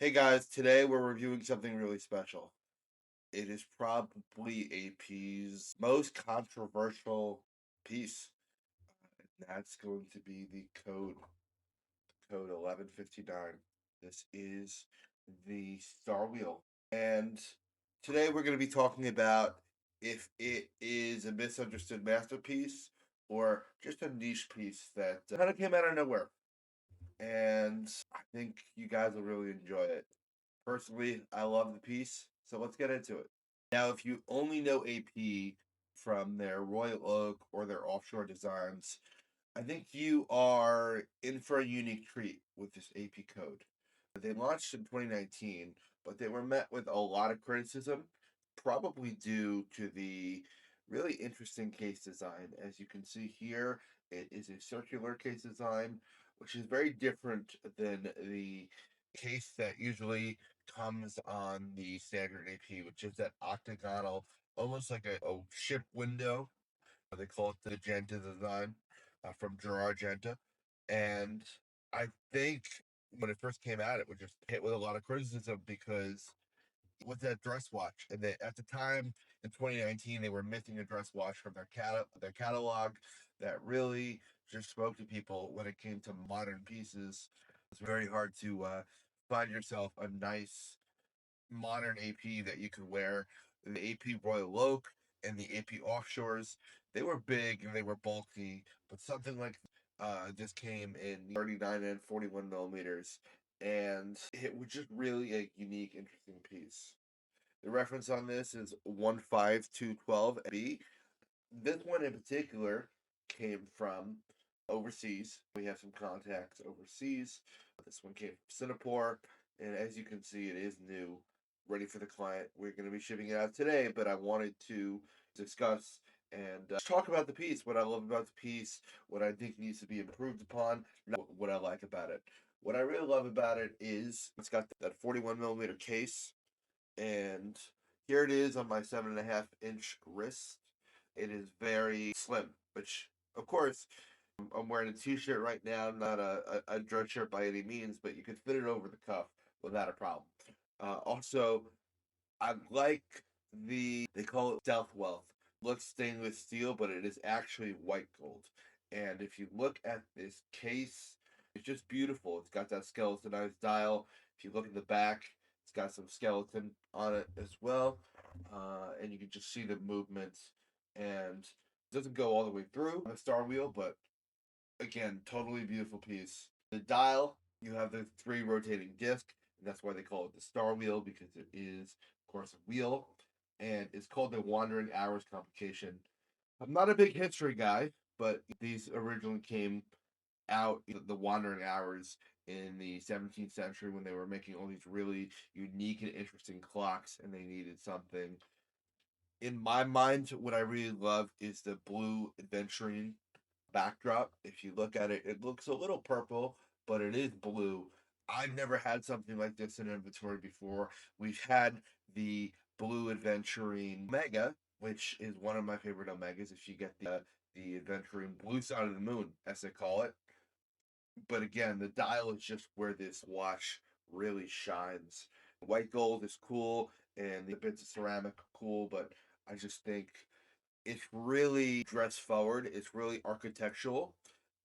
Hey guys, today we're reviewing something really special. It is probably AP's most controversial piece, and that's going to be the code 1159. This is the Star Wheel. And today we're going to be talking about if it is a misunderstood masterpiece or just a niche piece that kind of came out of nowhere. And I think you guys will really enjoy it. Personally, I love the piece, so let's get into it. Now, if you only know AP from their Royal Oak or their offshore designs, I think you are in for a unique treat with this AP code. They launched in 2019, but they were met with a lot of criticism, probably due to the really interesting case design. As you can see here, it is a circular case design, which is very different than the case that usually comes on the standard AP, which is that octagonal, almost like a ship window. They call it the Genta design from Gerard Genta. And I think when it first came out, it was just hit with a lot of criticism because with that dress watch, and they, at the time in 2019, they were missing a dress watch from their catalog that really just spoke to people when it came to modern pieces. It's very hard to find yourself a nice modern AP that you could wear. The AP Royal Oak and the AP Offshores, they were big and they were bulky, but something like this came in 39 and 41 millimeters, and it was just really a unique, interesting piece. The reference on this is 15212B. This one in particular came from overseas. We have some contacts overseas. This one came from Singapore, and as you can see, it is new, ready for the client. We're going to be shipping it out today, but I wanted to discuss and talk about the piece, what I love about the piece, what I think needs to be improved upon, what I like about it. What I really love about it is it's got that 41 millimeter case, and here it is on my 7.5-inch wrist. It is very slim, which, of course, I'm wearing a t-shirt right now, not a dress shirt by any means, but you can fit it over the cuff without a problem. Also, I like they call it stealth wealth. Looks stainless steel, but it is actually white gold. And if you look at this case, it's just beautiful. It's got that skeletonized dial. If you look at the back, it's got some skeleton on it as well. And you can just see the movements. And it doesn't go all the way through the Star Wheel, but again, totally beautiful piece. The dial, you have the three rotating disc, and that's why they call it the Star Wheel, because it is, of course, a wheel, and it's called the Wandering Hours complication. I'm not a big history guy, but these originally came out, the Wandering Hours, in the 17th century when they were making all these really unique and interesting clocks, and they needed something. In my mind, what I really love is the blue adventuring backdrop. If you look at it, it looks a little purple, but it is blue. I've never had something like this in inventory before. We've had the blue adventuring Omega, which is one of my favorite Omegas. If you get the adventuring blue side of the moon, as they call it. But again, the dial is just where this watch really shines. White gold is cool, and the bits of ceramic are cool, but I just think it's really dress forward. It's really architectural,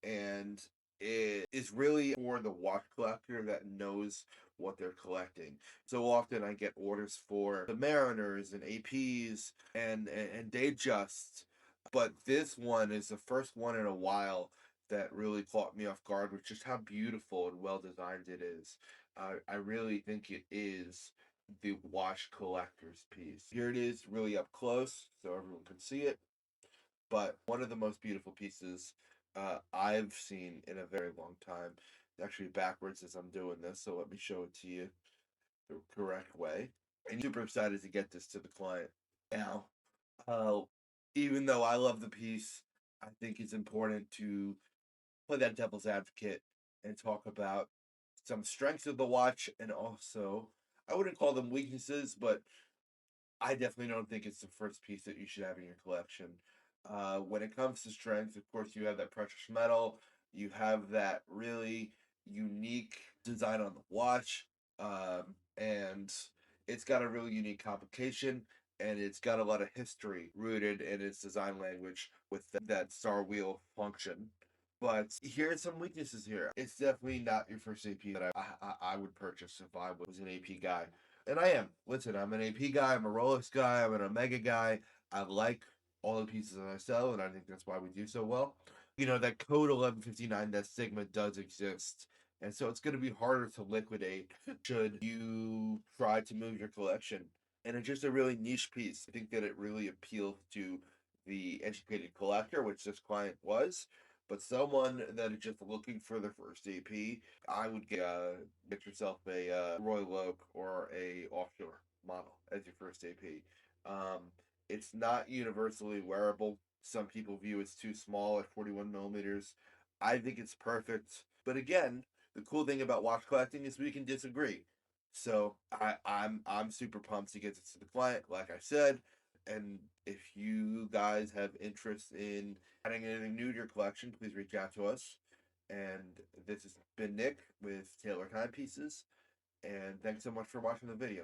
and it is really for the watch collector that knows what they're collecting. So often I get orders for the Mariners and APs and Datejust, but this one is the first one in a while that really caught me off guard with just how beautiful and well designed it is. I really think it is the watch collector's piece. Here it is really up close so everyone can see it. But one of the most beautiful pieces I've seen in a very long time. Actually, backwards as I'm doing this, so let me show it to you the correct way. And super excited to get this to the client. Now, uh, even though I love the piece, I think it's important to play that devil's advocate and talk about some strengths of the watch, and also, I wouldn't call them weaknesses, but I definitely don't think it's the first piece that you should have in your collection. When it comes to strength, of course, you have that precious metal, you have that really unique design on the watch. And it's got a really unique complication, and it's got a lot of history rooted in its design language with that star wheel function. But here's some weaknesses here. It's definitely not your first AP that I would purchase if I was an AP guy. And I am. Listen, I'm an AP guy, I'm a Rolex guy, I'm an Omega guy. I like all the pieces that I sell, and I think that's why we do so well. That code 1159, that Sigma does exist. And so it's going to be harder to liquidate should you try to move your collection. And it's just a really niche piece. I think that it really appeals to the educated collector, which this client was. But someone that is just looking for their first AP, I would get yourself a Roy Loke or a offshore model as your first AP. It's not universally wearable. Some people view it's too small at 41 millimeters. I think it's perfect. But again, the cool thing about watch collecting is we can disagree. So I'm super pumped to get this to the client, like I said. And if you guys have interest in adding anything new to your collection, please reach out to us. And this has been Nick with Taylor Timepieces. And thanks so much for watching the video.